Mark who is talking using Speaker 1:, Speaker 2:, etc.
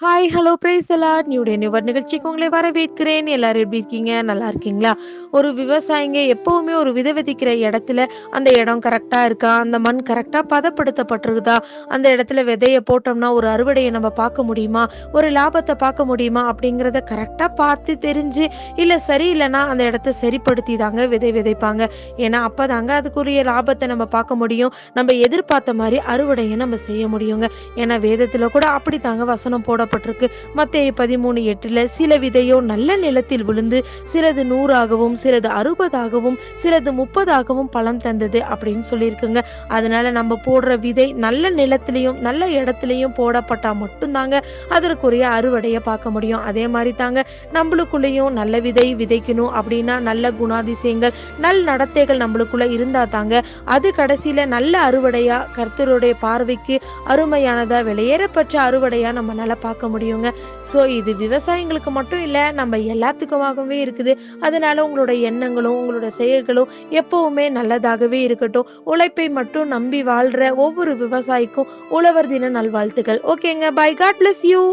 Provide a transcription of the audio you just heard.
Speaker 1: Hi, hello, praise the Lord. New day new word நிகழ்ச்சிக்கு உங்களை வரவேற்கிறேன். எல்லாரும் எப்படி இருக்கீங்க? நல்லா இருக்கீங்களா? ஒரு விவசாயிங்க எப்பவுமே ஒரு விதை விதைக்கிற இடத்துல அந்த இடம் கரெக்டா இருக்கா, அந்த மண் கரெக்டா பதப்படுத்தப்பட்டிருக்குதா, அந்த இடத்துல விதைய போட்டோம்னா ஒரு அறுவடையை நம்ம பார்க்க முடியுமா, ஒரு லாபத்தை பார்க்க முடியுமா அப்படிங்கிறத கரெக்டா பார்த்து தெரிஞ்சு, இல்லை சரியில்லைன்னா அந்த இடத்த சரிப்படுத்தி தாங்க விதை விதைப்பாங்க. ஏன்னா அப்பதாங்க அதுக்குரிய லாபத்தை நம்ம பார்க்க முடியும். நம்ம எதிர்பார்த்த மாதிரி அறுவடையை நம்ம செய்ய முடியுங்க. ஏன்னா வேதத்துல கூட அப்படி தாங்க வசனம் போடப்பட்டிருக்கு. மத்தேயு 13:8 சில விதையோ நல்ல நிலத்தில் விழுந்து சிலது 100ஆகவும் சிலது 60ஆகவும் சிலது 30ஆகவும் பலன் தந்தது அப்படின்னு சொல்லியிருக்குங்க. அதனால நம்ம போடுற விதை நல்ல நிலத்திலையும் நல்ல இடத்துலையும் போடப்பட்டா மட்டும்தாங்க அதற்குரிய அறுவடையை பார்க்க முடியும். அதே மாதிரி தாங்க நம்மளுக்குள்ளேயும் நல்ல விதை விதைக்கணும் அப்படின்னா நல்ல குணாதிசயங்கள் நல் நடத்தைகள் நம்மளுக்குள்ள இருந்தா தாங்க அது கடைசியில நல்ல அறுவடையா கர்த்தருடைய பார்வைக்கு அருமையானதா விலையேறப்பட்ட அறுவடையா நம்மளால பார்க்க முடியுங்க. ஸோ இது விவசாயிங்களுக்கு மட்டும் இல்லை, நம்ம எல்லாத்துக்குமாகவே இருக்குது. அதனால உங்களோட எண்ணங்களும் உங்களோட செயல்களும் எப்பவுமே நல்லதாகவே இருக்கட்டும். உழைப்பை மட்டும் நம்பி வாழ்ற ஒவ்வொரு விவசாயிக்கும் உழவர் தின நல்வாழ்த்துக்கள். ஓகேங்க, பை. God bless you.